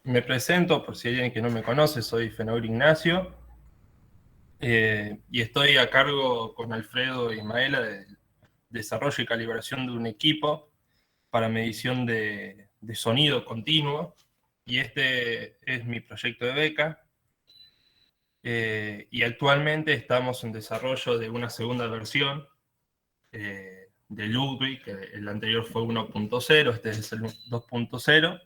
Me presento, por si hay alguien que no me conoce, soy Fenor Ignacio, y estoy a cargo con Alfredo y Maela de desarrollo y calibración de un equipo para medición de sonido continuo, y este es mi proyecto de beca, y actualmente estamos en desarrollo de una segunda versión de Ludwig, que el anterior fue 1.0, este es el 2.0.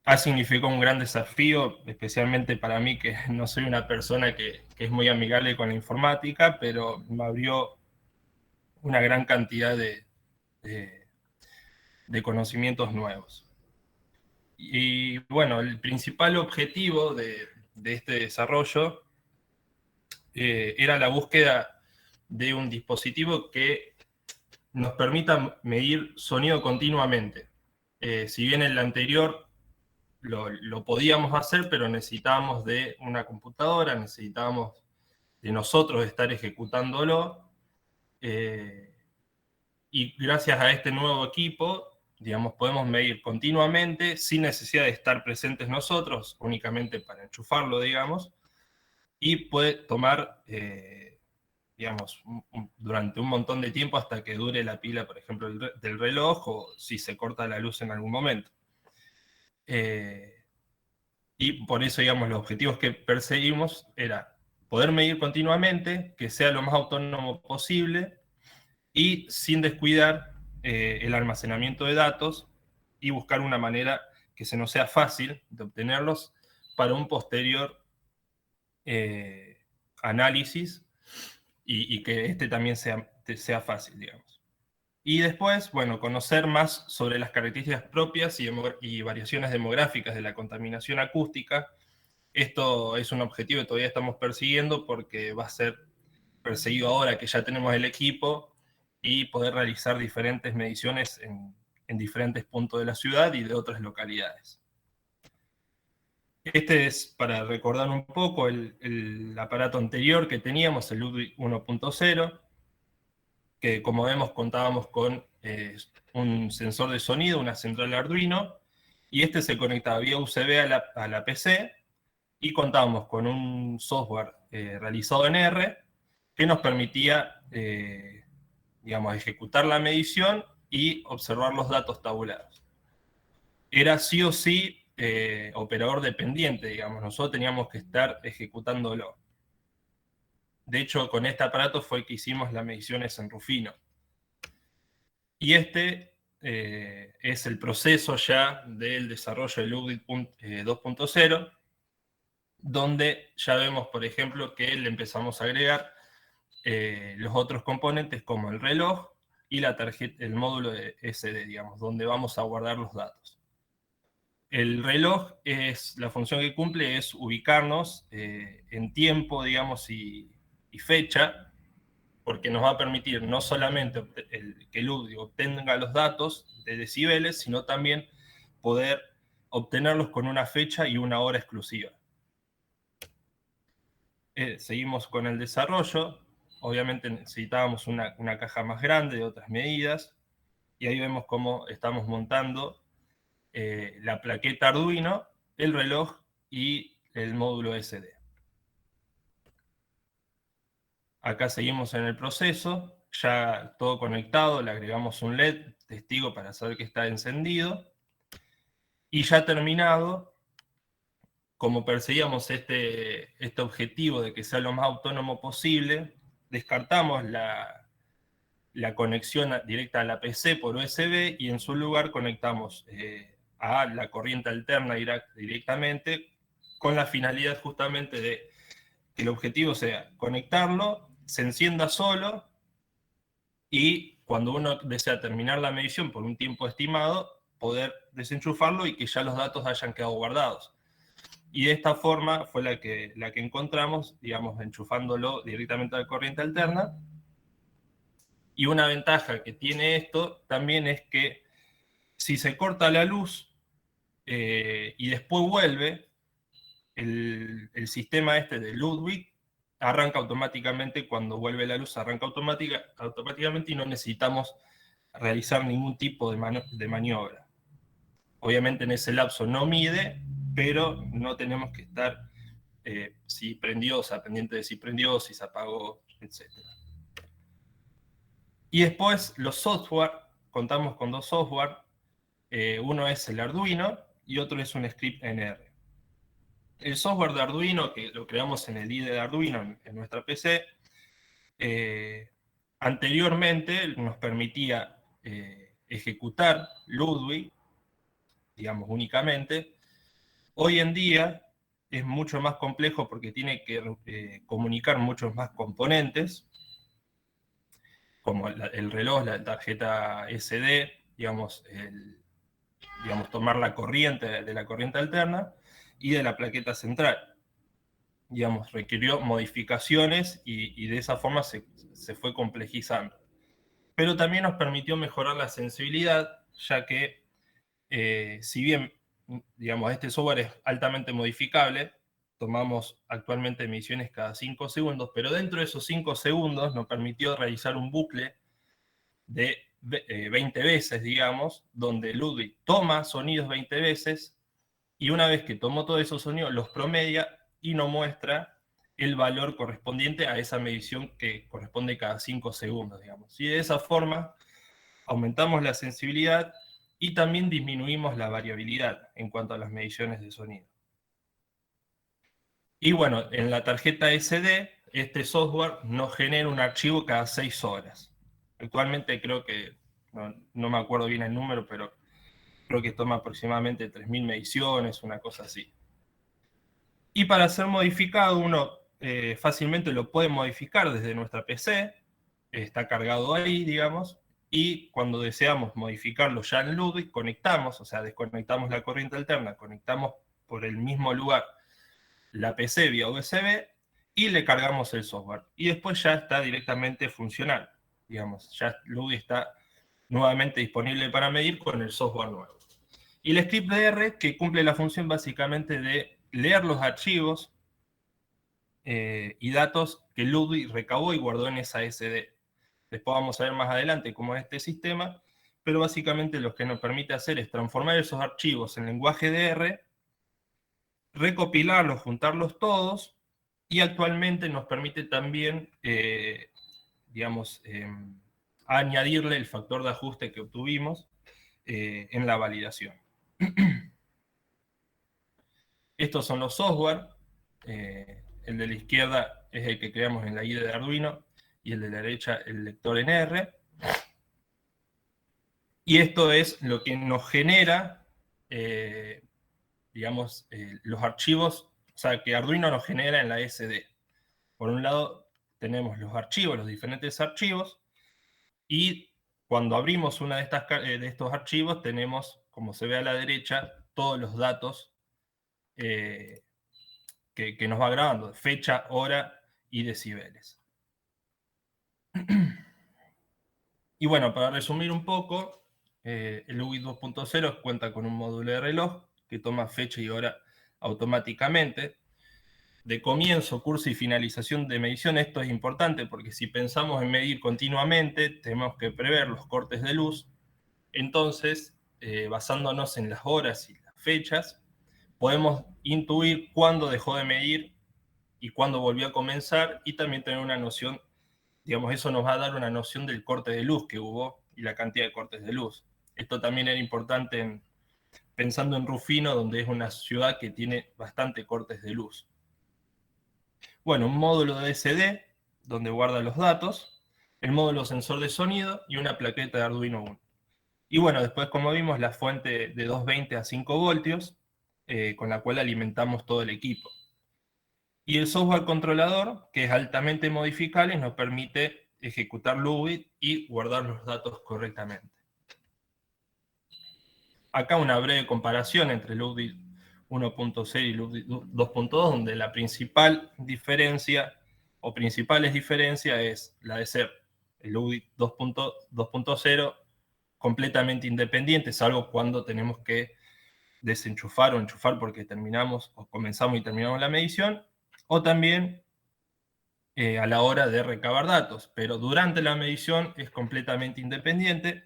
Ha significado un gran desafío, especialmente para mí, que no soy una persona que es muy amigable con la informática, pero me abrió una gran cantidad de, de conocimientos nuevos. Y bueno, el principal objetivo de este desarrollo era la búsqueda de un dispositivo que nos permita medir sonido continuamente. Si bien el anterior lo podíamos hacer, pero necesitábamos de una computadora, necesitábamos de nosotros estar ejecutándolo, eh, y gracias a este nuevo equipo, digamos, podemos medir continuamente sin necesidad de estar presentes nosotros, únicamente para enchufarlo, digamos, y puede tomar, digamos, durante un montón de tiempo hasta que dure la pila, por ejemplo, del reloj, o si se corta la luz en algún momento. Eh, Y por eso, digamos, los objetivos que perseguimos era poder medir continuamente, que sea lo más autónomo posible y sin descuidar el almacenamiento de datos, y buscar una manera que se nos sea fácil de obtenerlos para un posterior eh, análisis, y que este también sea fácil, digamos. Y después, bueno, conocer más sobre las características propias y variaciones demográficas de la contaminación acústica. Esto es un objetivo que todavía estamos persiguiendo, porque va a ser perseguido ahora que ya tenemos el equipo, y poder realizar diferentes mediciones en diferentes puntos de la ciudad y de otras localidades. Este es, para recordar un poco, el aparato anterior que teníamos, el Ludwig 1.0, que como vemos contábamos con un sensor de sonido, una central Arduino, y este se conectaba vía USB a la PC, y contábamos con un software realizado en R que nos permitía, digamos, ejecutar la medición y observar los datos tabulados. Era sí o sí operador dependiente, digamos, nosotros teníamos que estar ejecutándolo. De hecho, con este aparato fue que hicimos las mediciones en Rufino. Y este es el proceso ya del desarrollo de Ludwig 2.0, donde ya vemos, por ejemplo, que le empezamos a agregar los otros componentes como el reloj y la tarjeta, el módulo de SD, digamos, donde vamos a guardar los datos. El reloj, la función que cumple es ubicarnos en tiempo, digamos, y fecha, porque nos va a permitir no solamente que el Ludwig obtenga los datos de decibeles, sino también poder obtenerlos con una fecha y una hora exclusiva. Seguimos con el desarrollo. Obviamente necesitábamos una caja más grande de otras medidas, y ahí vemos cómo estamos montando la plaqueta Arduino, el reloj y el módulo SD. Acá seguimos en el proceso, ya todo conectado, le agregamos un LED testigo para saber que está encendido, y ya terminado, como perseguíamos este objetivo de que sea lo más autónomo posible, descartamos la conexión directa a la PC por USB, y en su lugar conectamos a la corriente alterna directamente, con la finalidad justamente de que el objetivo sea conectarlo, se encienda solo, y cuando uno desea terminar la medición por un tiempo estimado, poder desenchufarlo y que ya los datos hayan quedado guardados. Y de esta forma fue la que encontramos, digamos, enchufándolo directamente a la corriente alterna. Y una ventaja que tiene esto también es que si se corta la luz y después vuelve, el sistema este de Ludwig arranca automáticamente. Cuando vuelve la luz arranca automáticamente, y no necesitamos realizar ningún tipo de maniobra. Obviamente en ese lapso no mide, pero no tenemos que estar si prendió, o sea, pendiente de si prendió, si se apagó, etc. Y después los software, contamos con dos software, uno es el Arduino y otro es un script NR. El software de Arduino, que lo creamos en el IDE de Arduino, en nuestra PC, anteriormente nos permitía ejecutar Ludwig, digamos, únicamente. Hoy en día es mucho más complejo porque tiene que comunicar muchos más componentes, como el reloj, la tarjeta SD, digamos, tomar la corriente de la corriente alterna y de la plaqueta central. Digamos, requirió modificaciones y de esa forma se fue complejizando. Pero también nos permitió mejorar la sensibilidad, ya que si bien, digamos, este software es altamente modificable, tomamos actualmente mediciones cada 5 segundos, pero dentro de esos 5 segundos nos permitió realizar un bucle de 20 veces, digamos, donde Ludwig toma sonidos 20 veces y una vez que tomó todos esos sonidos los promedia y nos muestra el valor correspondiente a esa medición que corresponde cada 5 segundos, digamos. Y de esa forma aumentamos la sensibilidad y también disminuimos la variabilidad en cuanto a las mediciones de sonido. Y bueno, en la tarjeta SD, este software nos genera un archivo cada 6 horas. Actualmente creo que, no me acuerdo bien el número, pero creo que toma aproximadamente 3000 mediciones, una cosa así. Y para ser modificado, uno fácilmente lo puede modificar desde nuestra PC, está cargado ahí, digamos, y cuando deseamos modificarlo ya en Ludwig, conectamos, o sea, desconectamos la corriente alterna, conectamos por el mismo lugar la PC vía USB y le cargamos el software. Y después ya está directamente funcional, digamos, ya Ludwig está nuevamente disponible para medir con el software nuevo. Y el script de R que cumple la función básicamente de leer los archivos y datos que Ludwig recabó y guardó en esa SD. Después vamos a ver más adelante cómo es este sistema, pero básicamente lo que nos permite hacer es transformar esos archivos en lenguaje de R, recopilarlos, juntarlos todos, y actualmente nos permite también, digamos, añadirle el factor de ajuste que obtuvimos en la validación. Estos son los software. El de la izquierda es el que creamos en la IDE de Arduino y el de la derecha el lector NR. Y esto es lo que nos genera, digamos, los archivos, o sea, que Arduino nos genera en la SD. Por un lado tenemos los archivos, los diferentes archivos, y cuando abrimos una de estos archivos tenemos, como se ve a la derecha, todos los datos que nos va grabando, fecha, hora y decibeles. Y bueno, para resumir un poco, el UBIT 2.0 cuenta con un módulo de reloj que toma fecha y hora automáticamente. De comienzo, curso y finalización de medición, esto es importante porque si pensamos en medir continuamente, tenemos que prever los cortes de luz. Entonces, basándonos en las horas y las fechas, podemos intuir cuándo dejó de medir y cuándo volvió a comenzar, y también tener una noción, digamos, eso nos va a dar una noción del corte de luz que hubo y la cantidad de cortes de luz. Esto también era importante pensando en Rufino, donde es una ciudad que tiene bastante cortes de luz. Bueno, un módulo de SD, donde guarda los datos, el módulo sensor de sonido y una plaqueta de Arduino Uno. Y bueno, después, como vimos, la fuente de 220 a 5 voltios, con la cual alimentamos todo el equipo. Y el software controlador, que es altamente modificable, nos permite ejecutar Ludwig y guardar los datos correctamente. Acá una breve comparación entre Ludwig 1.0 y Ludwig 2.2, donde la principal diferencia o principales diferencias es la de ser el Ludwig 2.0 completamente independiente, salvo cuando tenemos que desenchufar o enchufar porque terminamos o comenzamos y terminamos la medición, o también a la hora de recabar datos, pero durante la medición es completamente independiente.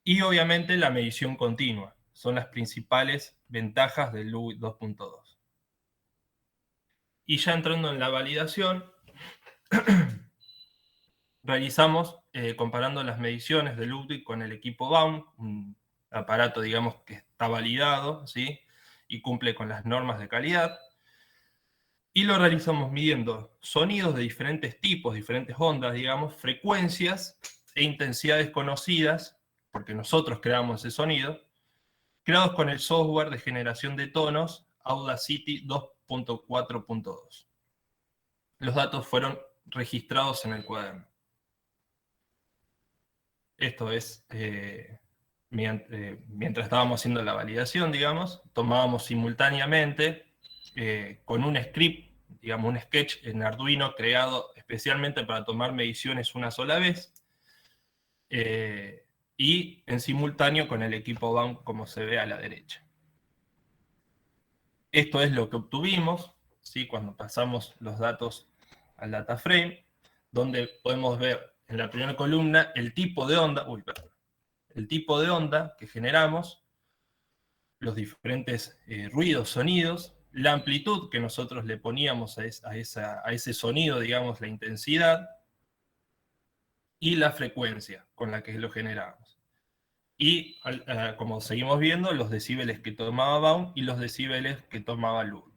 Y obviamente la medición continua. son las principales ventajas del Ludwig 2.2. Y ya entrando en la validación, realizamos comparando las mediciones de Ludwig con el equipo Baum, un aparato, digamos, que está validado, ¿sí? Y cumple con las normas de calidad. Y lo realizamos midiendo sonidos de diferentes tipos, diferentes ondas, digamos, frecuencias e intensidades conocidas, porque nosotros creamos ese sonido, creados con el software de generación de tonos Audacity 2.4.2. Los datos fueron registrados en el cuaderno. Esto es, mientras estábamos haciendo la validación, digamos, tomábamos simultáneamente con un script, digamos, un sketch en Arduino creado especialmente para tomar mediciones una sola vez, y en simultáneo con el equipo Baum, como se ve a la derecha. Esto es lo que obtuvimos, ¿sí? Cuando pasamos los datos al data frame, donde podemos ver en la primera columna el tipo de onda, el tipo de onda que generamos, los diferentes ruidos, sonidos, la amplitud que nosotros le poníamos a ese sonido, digamos, la intensidad, y la frecuencia con la que lo generábamos. Y como seguimos viendo, los decibeles que tomaba Baum y los decibeles que tomaba Ludwig.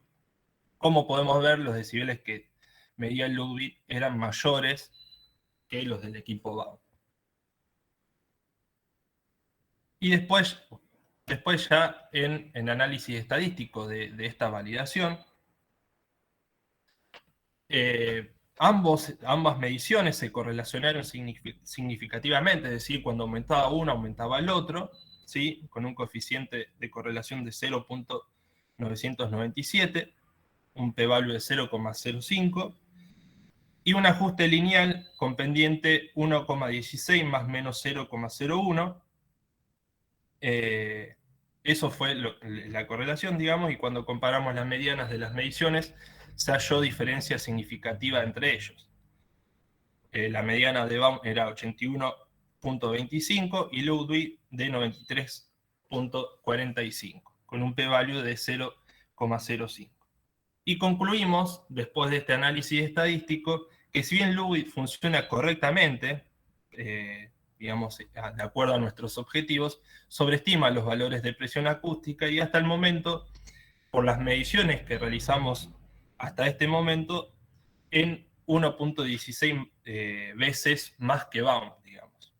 Como podemos ver, los decibeles que medía Ludwig eran mayores que los del equipo Baum. Y después ya en análisis estadístico de esta validación, ambas mediciones se correlacionaron significativamente, es decir, cuando aumentaba uno, aumentaba el otro, ¿sí? Con un coeficiente de correlación de 0.997, un p-value de 0,05, y un ajuste lineal con pendiente 1,16 más menos 0,01. Eso fue la correlación, digamos, y cuando comparamos las medianas de las mediciones, se halló diferencia significativa entre ellos. La mediana de Baum era 81.25 y Ludwig de 93.45, con un p-value de 0,05. Y concluimos, después de este análisis estadístico, que si bien Ludwig funciona correctamente, digamos, de acuerdo a nuestros objetivos, sobreestima los valores de presión acústica y hasta el momento, por las mediciones que realizamos hasta este momento, en 1.16 veces más que Baum, digamos.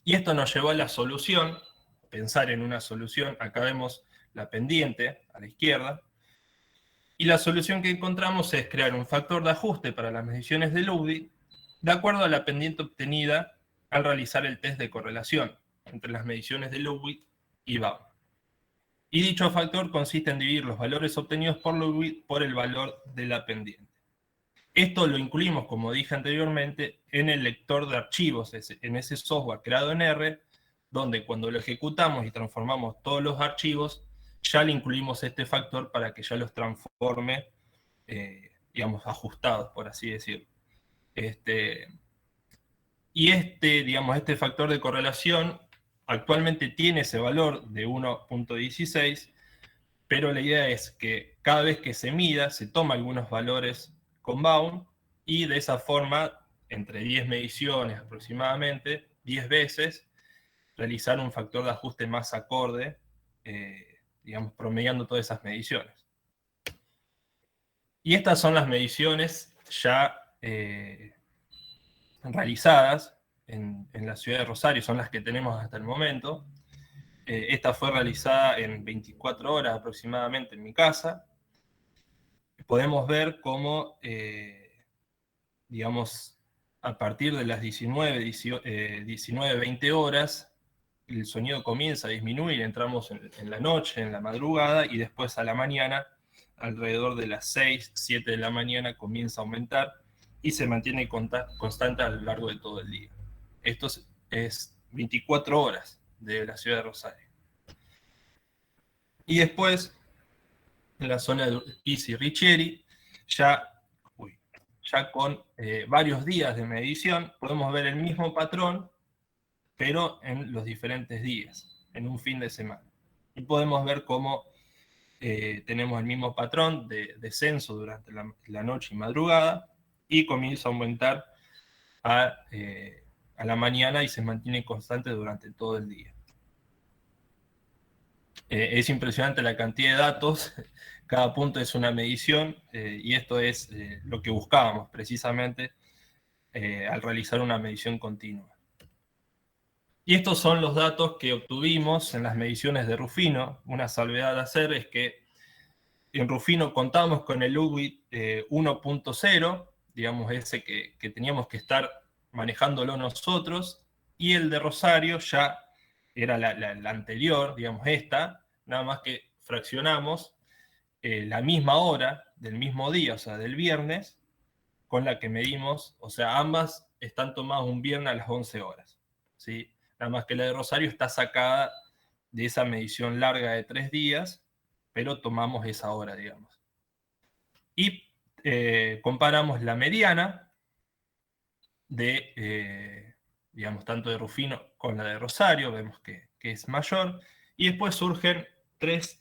Y esto nos llevó a la solución, pensar en una solución. Acá vemos la pendiente a la izquierda, y la solución que encontramos es crear un factor de ajuste para las mediciones de Ludwig de acuerdo a la pendiente obtenida al realizar el test de correlación entre las mediciones de Ludwig y Baum. Y dicho factor consiste en dividir los valores obtenidos por Ludwig por el valor de la pendiente. Esto lo incluimos, como dije anteriormente, en el lector de archivos, en ese software creado en R, donde cuando lo ejecutamos y transformamos todos los archivos, ya le incluimos este factor para que ya los transforme, digamos, ajustados, por así decirlo. Y digamos, este factor de correlación actualmente tiene ese valor de 1.16, pero la idea es que cada vez que se mida, se toma algunos valores con Baum, y de esa forma, entre 10 mediciones aproximadamente, 10 veces, realizar un factor de ajuste más acorde, digamos, promediando todas esas mediciones. Y estas son las mediciones ya realizadas en la ciudad de Rosario, son las que tenemos hasta el momento. Esta fue realizada en 24 horas aproximadamente en mi casa. Podemos ver cómo, digamos, a partir de las 19-20 horas, el sonido comienza a disminuir, entramos en la noche, en la madrugada, y después a la mañana, alrededor de las 6-7 de la mañana, comienza a aumentar y se mantiene constante a lo largo de todo el día. Esto es 24 horas de la ciudad de Rosario. Y después, en la zona de Urquiza y Richieri, ya con varios días de medición, podemos ver el mismo patrón, pero en los diferentes días, en un fin de semana. Y podemos ver cómo tenemos el mismo patrón de descenso durante la noche y madrugada, y comienza a aumentar a la mañana y se mantiene constante durante todo el día. Es impresionante la cantidad de datos, cada punto es una medición, y esto es lo que buscábamos precisamente al realizar una medición continua. Y estos son los datos que obtuvimos en las mediciones de Rufino. Una salvedad a hacer es que en Rufino contamos con el UWIT 1.0, digamos ese que teníamos que estar manejándolo nosotros, y el de Rosario ya era la anterior, digamos esta, nada más que fraccionamos la misma hora del mismo día, o sea, del viernes, con la que medimos, o sea, ambas están tomadas un viernes a las 11 horas, ¿sí? Nada más que la de Rosario está sacada de esa medición larga de 3 días, pero tomamos esa hora, digamos. Y comparamos la mediana digamos, tanto de Rufino con la de Rosario, vemos que es mayor, y después surgen tres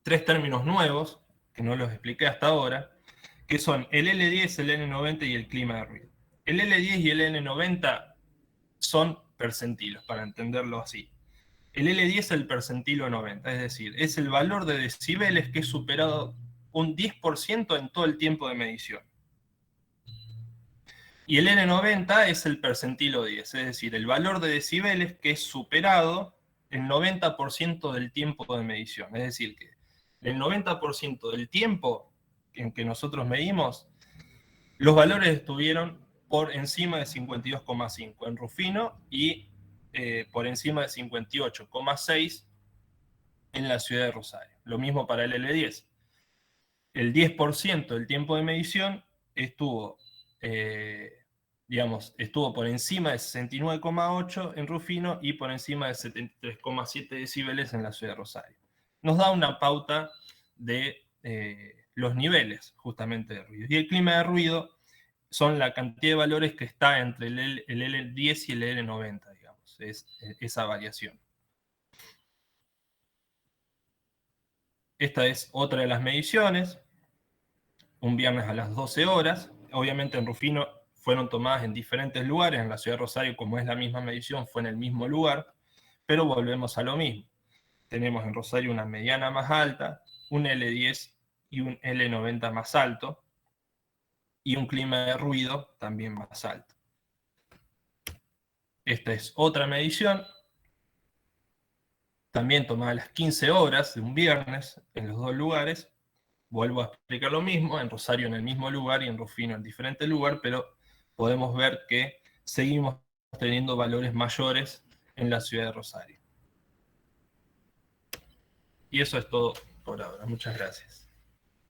términos nuevos, que no los expliqué hasta ahora, que son el L10, el N90 y el clima de ruido. El L10 y el N90 son percentilos, para entenderlo así. El L10 es el percentilo 90, es decir, es el valor de decibeles que es superado un 10% en todo el tiempo de medición. Y el N90 es el percentilo 10, es decir, el valor de decibeles que es superado el 90% del tiempo de medición. Es decir, que el 90% del tiempo en que nosotros medimos, los valores estuvieron por encima de 52,5 en Rufino y por encima de 58,6 en la ciudad de Rosario. Lo mismo para el L10. El 10% del tiempo de medición estuvo, estuvo por encima de 69,8 en Rufino y por encima de 73,7 decibeles en la ciudad de Rosario. Nos da una pauta de los niveles justamente de ruido. Y el clima de ruido son la cantidad de valores que está entre el L10 y el L90, digamos, es esa variación. Esta es otra de las mediciones, un viernes a las 12 horas. Obviamente en Rufino fueron tomadas en diferentes lugares, en la ciudad de Rosario, como es la misma medición, fue en el mismo lugar, pero volvemos a lo mismo. Tenemos en Rosario una mediana más alta, un L10 y un L90 más alto, y un clima de ruido también más alto. Esta es otra medición, también tomada a las 15 horas de un viernes en los dos lugares. Vuelvo a explicar lo mismo, en Rosario en el mismo lugar y en Rufino en diferente lugar, pero podemos ver que seguimos teniendo valores mayores en la ciudad de Rosario. Y eso es todo por ahora. Muchas gracias.